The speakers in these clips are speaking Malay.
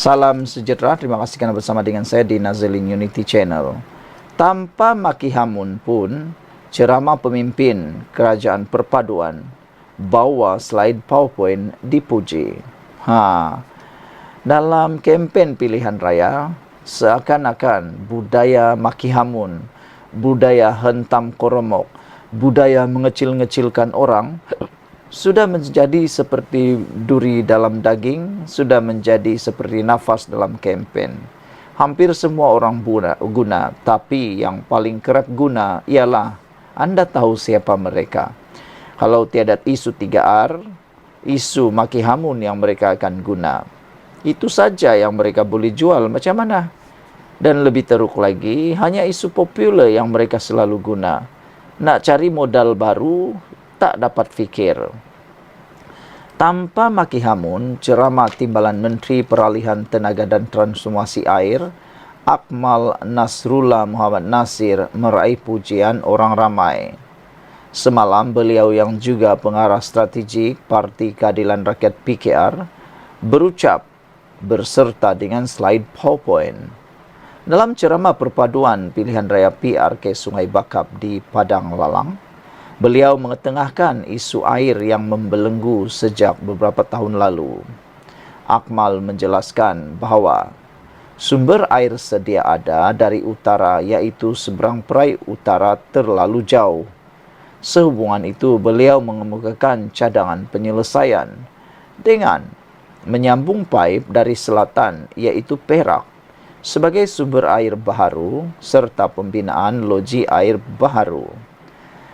Salam sejahtera, terima kasih karena bersama dengan saya di Nazilin Unity Channel. Tanpa maki hamun pun, ceramah pemimpin Kerajaan Perpaduan bawa slide PowerPoint dipuji. Dalam kempen pilihan raya, seakan-akan budaya maki hamun, budaya hentam koromok, budaya mengecil-ngecilkan orang sudah menjadi seperti duri dalam daging, sudah menjadi seperti nafas dalam kempen. Hampir semua orang guna, tapi yang paling kerap guna ialah Anda tahu siapa mereka. Kalau tiada isu 3R, isu maki hamun yang mereka akan guna. Itu saja yang mereka boleh jual, macam mana? Dan lebih teruk lagi, hanya isu popular yang mereka selalu guna. Nak cari modal baru, tak dapat fikir. Tanpa maki hamun, ceramah Timbalan Menteri Peralihan Tenaga dan Transformasi Air, Akmal Nasrullah Muhammad Nasir meraih pujian orang ramai. Semalam beliau yang juga pengarah strategik Parti Keadilan Rakyat PKR berucap berserta dengan slide PowerPoint. Dalam ceramah perpaduan pilihan raya PRK Sungai Bakap di Padang Lalang, beliau mengetengahkan isu air yang membelenggu sejak beberapa tahun lalu. Akmal menjelaskan bahawa sumber air sedia ada dari utara, iaitu seberang perai utara terlalu jauh. Sehubungan itu, beliau mengemukakan cadangan penyelesaian dengan menyambung paip dari selatan, iaitu Perak, sebagai sumber air baharu serta pembinaan loji air baharu.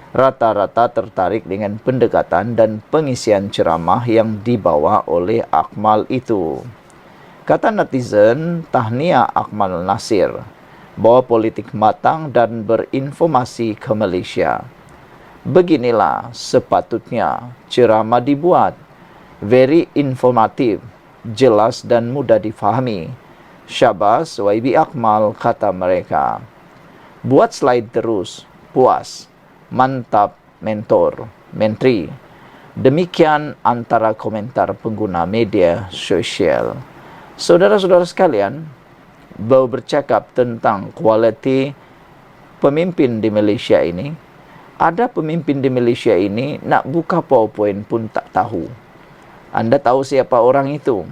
Rata-rata tertarik dengan pendekatan dan pengisian ceramah yang dibawa oleh Akmal itu. Kata netizen, tahniah Akmal Nasir, bawa politik matang dan berinformasi ke Malaysia. Beginilah sepatutnya ceramah dibuat. Very informatif, jelas dan mudah difahami. Syabas YB Akmal, kata mereka. Buat slide terus, puas. Mantap mentor, menteri. Demikian antara komentar pengguna media sosial. Saudara-saudara sekalian, baru bercakap tentang kualiti pemimpin di Malaysia ini. Ada pemimpin di Malaysia ini nak buka PowerPoint pun tak tahu. Anda tahu siapa orang itu,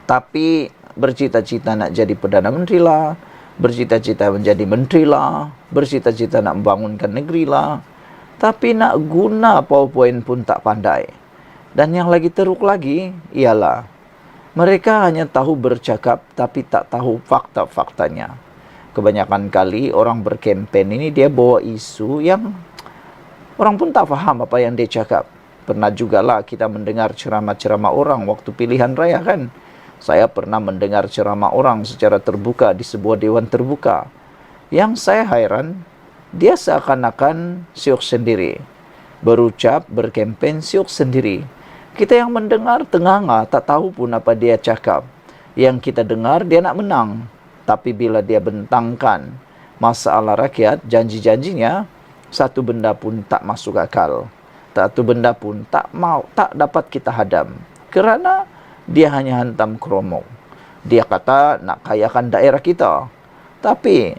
tapi bercita-cita nak jadi Perdana Menteri lah, bercita-cita menjadi menteri lah, bercita-cita nak membangunkan negeri lah, tapi nak guna PowerPoint pun tak pandai. Dan yang lagi teruk lagi ialah mereka hanya tahu bercakap tapi tak tahu fakta-faktanya. Kebanyakan kali orang berkempen ini dia bawa isu yang orang pun tak faham apa yang dia cakap. Pernah jugalah kita mendengar ceramah-ceramah orang waktu pilihan raya kan. Saya pernah mendengar ceramah orang secara terbuka di sebuah dewan terbuka. Yang saya hairan, dia seakan-akan syuk sendiri. Berucap, berkempen syuk sendiri. Kita yang mendengar tengah-tengah, tak tahu pun apa dia cakap. Yang kita dengar, dia nak menang. Tapi bila dia bentangkan masalah rakyat, janji-janjinya, satu benda pun tak masuk akal. Satu benda pun tak dapat kita hadam. Kerana dia hanya hantam kromok. Dia kata nak kayakan daerah kita. Tapi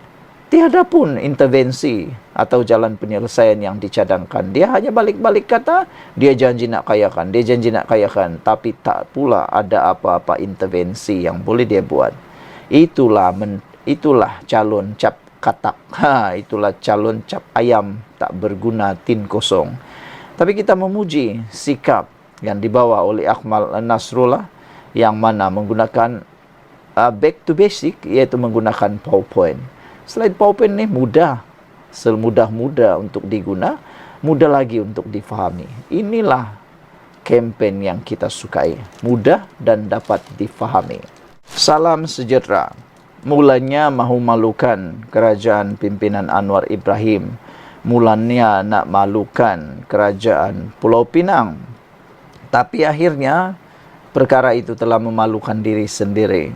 tiada pun intervensi atau jalan penyelesaian yang dicadangkan. Dia hanya balik-balik kata, dia janji nak kayakan, dia janji nak kayakan. Tapi tak pula ada apa-apa intervensi yang boleh dia buat. Itulah calon cap katak. Itulah calon cap ayam tak berguna tin kosong. Tapi kita memuji sikap yang dibawa oleh Akmal Nasrullah yang mana menggunakan back to basic, iaitu menggunakan PowerPoint. Slide PowerPoint ini mudah, semudah-mudah untuk diguna, mudah lagi untuk difahami. Inilah kempen yang kita sukai, mudah dan dapat difahami. Salam sejahtera. Mulanya mahu malukan kerajaan pimpinan Anwar Ibrahim. Mulanya nak malukan kerajaan Pulau Pinang. Tapi akhirnya perkara itu telah memalukan diri sendiri.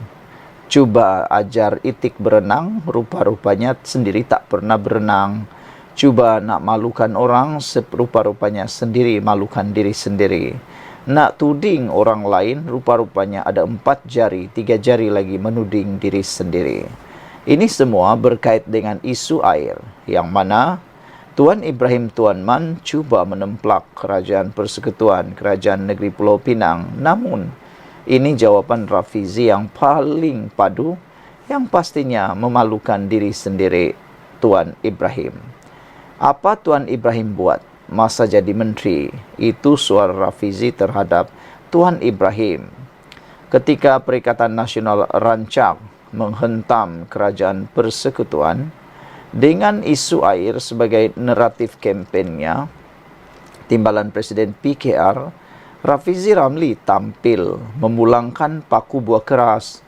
Cuba ajar itik berenang, rupa-rupanya sendiri tak pernah berenang. Cuba nak malukan orang, rupa-rupanya sendiri malukan diri sendiri. Nak tuding orang lain, rupa-rupanya ada 4 jari, 3 jari lagi menuding diri sendiri. Ini semua berkait dengan isu air, yang mana Tuan Ibrahim Tuan Man cuba menemplak kerajaan persekutuan, kerajaan negeri Pulau Pinang. Namun, ini jawapan Rafizi yang paling padu, yang pastinya memalukan diri sendiri Tuan Ibrahim. Apa Tuan Ibrahim buat masa jadi menteri? Itu suara Rafizi terhadap Tuan Ibrahim. Ketika Perikatan Nasional rancak menghentam kerajaan persekutuan dengan isu air sebagai naratif kempennya, timbalan Presiden PKR, Rafizi Ramli tampil memulangkan paku buah keras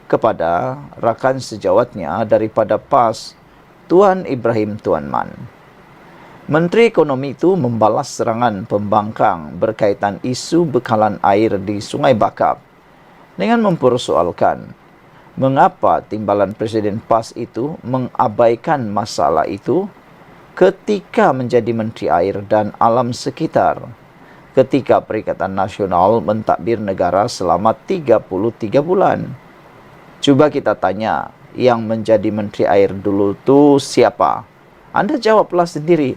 kepada rakan sejawatnya daripada PAS, Tuan Ibrahim Tuan Man. Menteri Ekonomi itu membalas serangan pembangkang berkaitan isu bekalan air di Sungai Bakap dengan mempersoalkan mengapa timbalan Presiden PAS itu mengabaikan masalah itu ketika menjadi Menteri Air dan Alam Sekitar, ketika Perikatan Nasional mentadbir negara selama 33 bulan. Coba kita tanya, yang menjadi Menteri Air dulu tu siapa? Anda jawablah sendiri.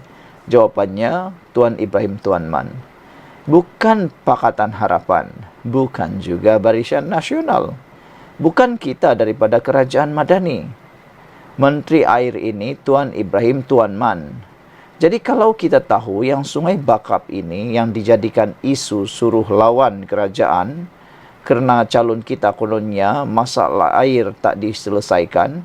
Jawapannya Tuan Ibrahim Tuan Man. Bukan Pakatan Harapan, bukan juga Barisan Nasional, bukan kita daripada Kerajaan Madani. Menteri Air ini Tuan Ibrahim Tuan Man. Jadi kalau kita tahu yang Sungai Bakap ini yang dijadikan isu suruh lawan kerajaan kerana calon kita kononnya masalah air tak diselesaikan,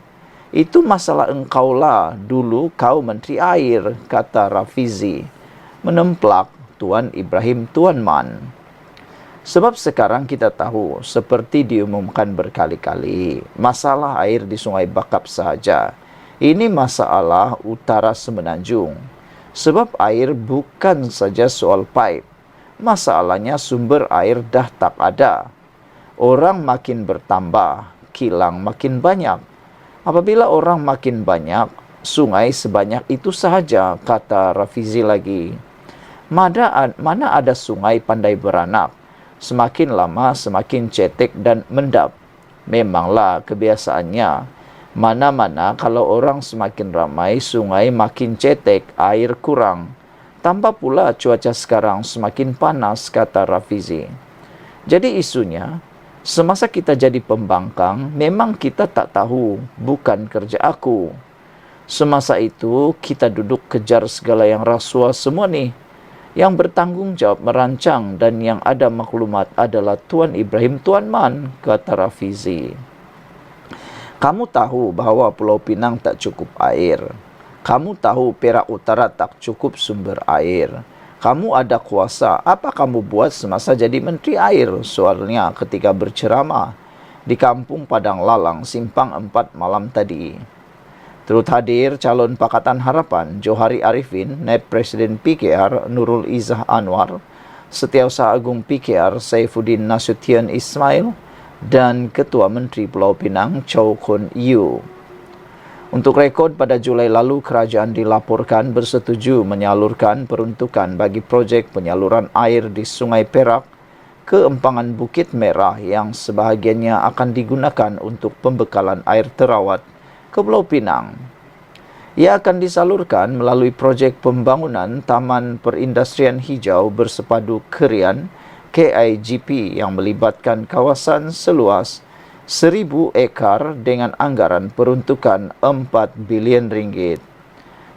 itu masalah engkaulah dulu kau Menteri Air, kata Rafizi, menemplak Tuan Ibrahim Tuan Man. Sebab sekarang kita tahu, seperti diumumkan berkali-kali, masalah air di Sungai Bakap sahaja. Ini masalah utara Semenanjung. Sebab air bukan saja soal pipe. Masalahnya sumber air dah tak ada. Orang makin bertambah, kilang makin banyak. Apabila orang makin banyak, sungai sebanyak itu sahaja, kata Rafizi lagi. Mana ada sungai pandai beranak, semakin lama semakin cetek dan mendap. Memanglah kebiasaannya. Mana-mana kalau orang semakin ramai, sungai makin cetek, air kurang. Tambah pula cuaca sekarang semakin panas, kata Rafizi. Jadi isunya, semasa kita jadi pembangkang, memang kita tak tahu, bukan kerja aku. Semasa itu, kita duduk kejar segala yang rasuah semua ni. Yang bertanggung jawab merancang dan yang ada maklumat adalah Tuan Ibrahim Tuan Man, kata Rafizi. Kamu tahu bahawa Pulau Pinang tak cukup air. Kamu tahu Perak Utara tak cukup sumber air. Kamu ada kuasa, apa kamu buat semasa jadi Menteri Air? Soalnya ketika berceramah di Kampung Padang Lalang, Simpang 4 malam tadi. Turut hadir calon Pakatan Harapan Johari Arifin, Naib Presiden PKR Nurul Izzah Anwar, Setiausaha Agung PKR Saifuddin Nasution Ismail, dan Ketua Menteri Pulau Pinang Chow Kun Yew. Untuk rekod, pada Julai lalu kerajaan dilaporkan bersetuju menyalurkan peruntukan bagi projek penyaluran air di Sungai Perak ke empangan Bukit Merah yang sebahagiannya akan digunakan untuk pembekalan air terawat ke Pulau Pinang. Ia akan disalurkan melalui projek pembangunan Taman Perindustrian Hijau Bersepadu Kerian KIGP yang melibatkan kawasan seluas 1,000 ekar dengan anggaran peruntukan 4 bilion ringgit.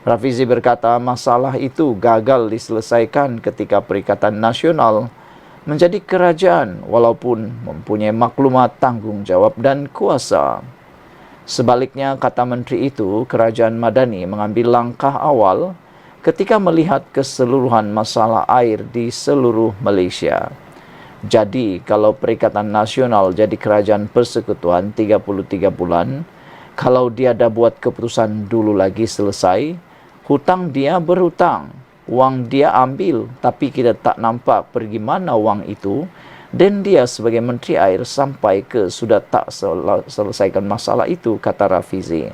Rafizi berkata masalah itu gagal diselesaikan ketika Perikatan Nasional menjadi kerajaan walaupun mempunyai maklumat, tanggung jawab dan kuasa. Sebaliknya, kata menteri itu, Kerajaan Madani mengambil langkah awal ketika melihat keseluruhan masalah air di seluruh Malaysia. Jadi, kalau Perikatan Nasional jadi kerajaan persekutuan 33 bulan, kalau dia dah buat keputusan dulu lagi selesai, hutang dia berhutang, wang dia ambil, tapi kita tak nampak pergi mana wang itu, dan dia sebagai Menteri Air sampai ke sudah tak selesaikan masalah itu, kata Rafizi.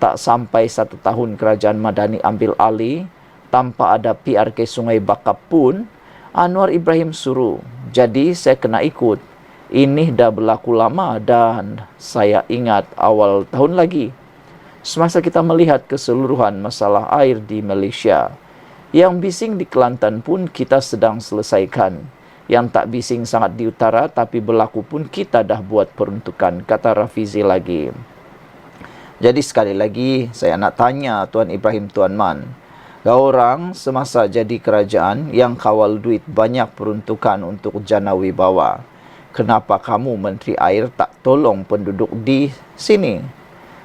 Tak sampai 1 tahun Kerajaan Madani ambil alih, tanpa ada PRK Sungai Bakap pun, Anwar Ibrahim suruh Jadi saya kena ikut. Ini dah berlaku lama dan saya ingat awal tahun lagi. Semasa kita melihat keseluruhan masalah air di Malaysia. Yang bising di Kelantan pun kita sedang selesaikan. Yang tak bising sangat di utara tapi berlaku pun kita dah buat peruntukan, kata Rafizi lagi. Jadi sekali lagi saya nak tanya Tuan Ibrahim Tuan Man. Kau orang semasa jadi kerajaan yang kawal duit banyak peruntukan untuk jana wibawa. Kenapa kamu Menteri Air tak tolong penduduk di sini?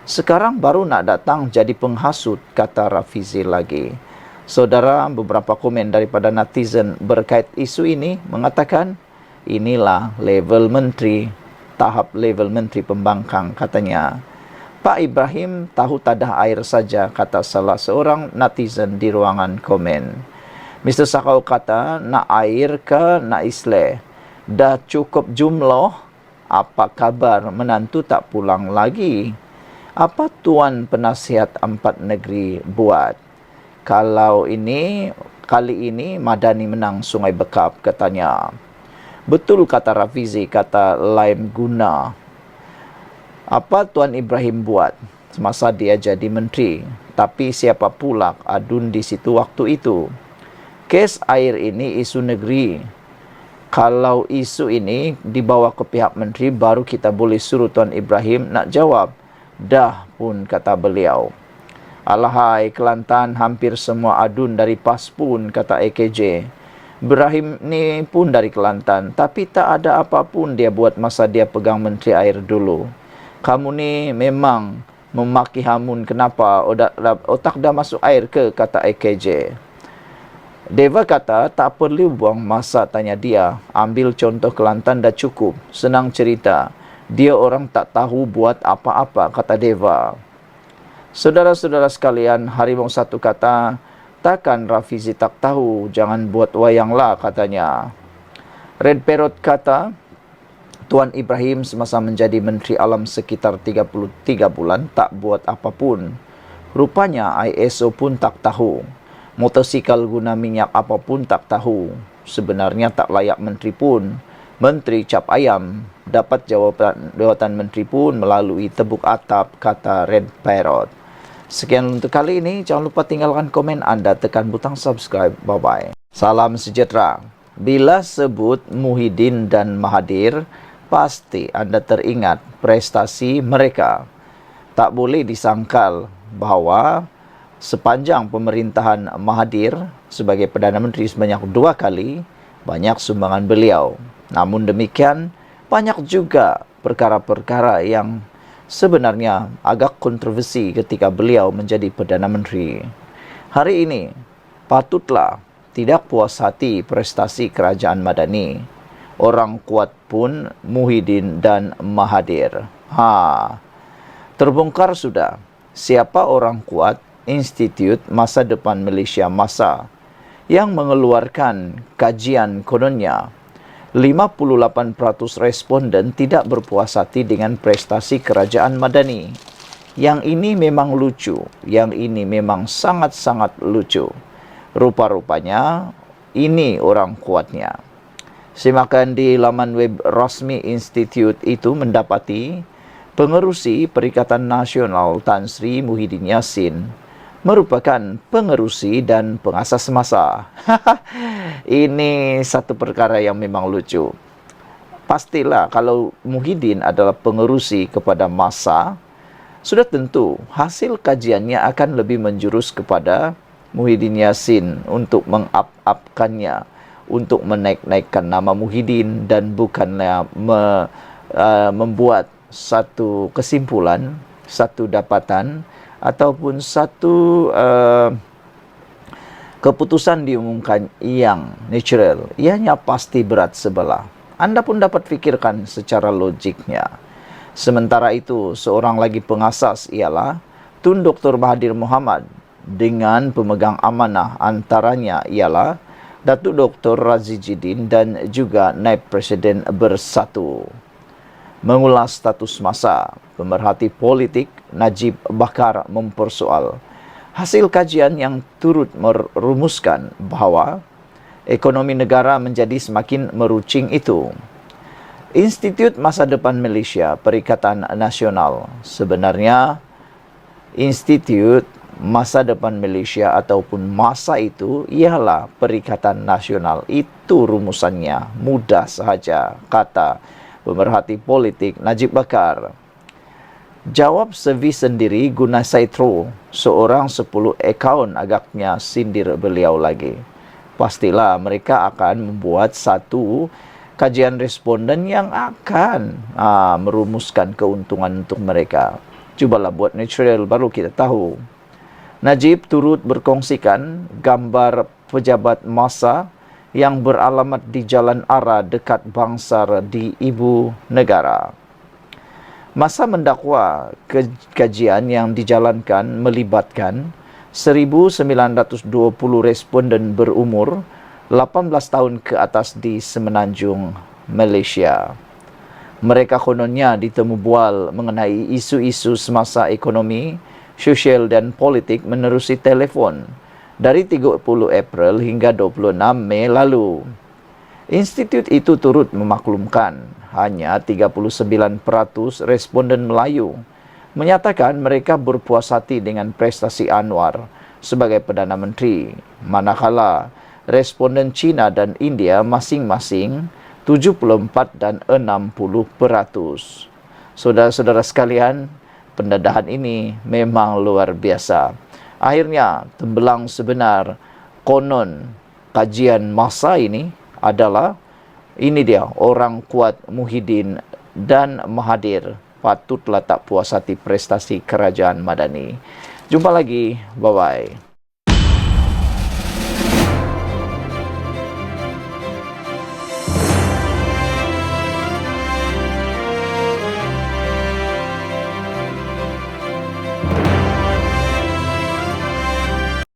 Sekarang baru nak datang jadi penghasut, kata Rafizi lagi. Saudara, beberapa komen daripada netizen berkait isu ini mengatakan, inilah level menteri, tahap level menteri pembangkang, katanya. Pak Ibrahim tahu tadah air saja, kata salah seorang netizen di ruangan komen. Mr. Sakau kata, nak air ke nak isleh? Dah cukup jumlah, apa kabar menantu tak pulang lagi? Apa Tuan Penasihat Empat Negeri buat? Kalau kali ini Madani menang Sungai Bekap, katanya. Betul kata Rafizi, kata Laim Guna. Apa Tuan Ibrahim buat semasa dia jadi menteri? Tapi siapa pula adun di situ waktu itu? Kes air ini isu negeri. Kalau isu ini dibawa ke pihak menteri, baru kita boleh suruh Tuan Ibrahim nak jawab. Dah pun, kata beliau. Alahai Kelantan, hampir semua adun dari PAS pun, kata AKJ. Ibrahim ni pun dari Kelantan, tapi tak ada apa pun dia buat masa dia pegang menteri air dulu. Kamu ni memang memaki hamun, kenapa otak dah masuk air ke, kata AKJ. Deva kata tak perlu buang masa, tanya dia. Ambil contoh Kelantan dah cukup, senang cerita. Dia orang tak tahu buat apa-apa, kata Deva. Saudara-saudara sekalian, Harimau Satu kata, takkan Rafizi tak tahu, jangan buat wayang lah, katanya. Red Parrot kata, Tuan Ibrahim semasa menjadi Menteri Alam sekitar 33 bulan tak buat apapun. Rupanya ISO pun tak tahu. Motosikal guna minyak apapun tak tahu. Sebenarnya tak layak menteri pun. Menteri cap ayam. Dapat jawatan menteri pun melalui tebuk atap, kata Red Parrot. Sekian untuk kali ini. Jangan lupa tinggalkan komen anda, tekan butang subscribe. Bye-bye. Salam sejahtera. Bila sebut Muhyiddin dan Mahathir, pasti anda teringat prestasi mereka. Tak boleh disangkal bahawa sepanjang pemerintahan Mahathir sebagai Perdana Menteri sebanyak 2 kali, banyak sumbangan beliau. Namun demikian, banyak juga perkara-perkara yang sebenarnya agak kontroversi ketika beliau menjadi Perdana Menteri. Hari ini, patutlah tidak puas hati prestasi kerajaan Madani. Orang kuat pun Muhyiddin dan Mahathir. Terbongkar sudah siapa orang kuat Institut Masa Depan Malaysia MASA yang mengeluarkan kajian kononnya 58% responden tidak berpuas hati dengan prestasi kerajaan Madani. Yang ini memang lucu, yang ini memang sangat-sangat lucu. Rupa-rupanya ini orang kuatnya. Simakan di laman web rasmi institut itu mendapati pengerusi Perikatan Nasional Tan Sri Muhyiddin Yassin merupakan pengerusi dan pengasas MASA. Ini satu perkara yang memang lucu. Pastilah kalau Muhyiddin adalah pengerusi kepada MASA, sudah tentu hasil kajiannya akan lebih menjurus kepada Muhyiddin Yassin untuk mengap-apkannya, untuk menaik-naikkan nama Muhyiddin dan bukannya membuat satu kesimpulan, satu dapatan ataupun satu keputusan diumumkan yang natural. Ianya pasti berat sebelah. Anda pun dapat fikirkan secara logiknya. Sementara itu, seorang lagi pengasas ialah Tun Dr. Mahathir Mohamad dengan pemegang amanah antaranya ialah Datuk Dr. Razidin dan juga Naib Presiden Bersatu. Mengulas status MASA, pemerhati politik Najib Bakar mempersoal hasil kajian yang turut merumuskan bahawa ekonomi negara menjadi semakin merucing itu. Institut Masa Depan Malaysia Perikatan Nasional, sebenarnya Institut Masa Depan Malaysia ataupun MASA itu ialah Perikatan Nasional. Itu rumusannya, mudah sahaja, kata pemerhati politik Najib Bakar. Jawab servis sendiri guna Saitro, seorang 10 akaun agaknya, sindir beliau lagi. Pastilah mereka akan membuat satu kajian responden yang akan merumuskan keuntungan untuk mereka. Cubalah buat natural, baru kita tahu. Najib turut berkongsikan gambar pejabat MASA yang beralamat di Jalan Ara dekat Bangsar di Ibu Negara. MASA mendakwa kajian yang dijalankan melibatkan 1,920 responden berumur 18 tahun ke atas di Semenanjung Malaysia. Mereka kononnya ditemu bual mengenai isu-isu semasa ekonomi, sosial dan politik menerusi telefon dari 30 April hingga 26 Mei lalu. Institut itu turut memaklumkan hanya 39% responden Melayu menyatakan mereka berpuas hati dengan prestasi Anwar sebagai Perdana Menteri, manakala responden China dan India masing-masing 74 dan 60%. Saudara-saudara sekalian, pendedahan ini memang luar biasa. Akhirnya, tembelang sebenar konon kajian MASA ini adalah, ini dia, orang kuat Muhyiddin dan Mahathir patutlah tak puas hati prestasi kerajaan Madani. Jumpa lagi, bye-bye.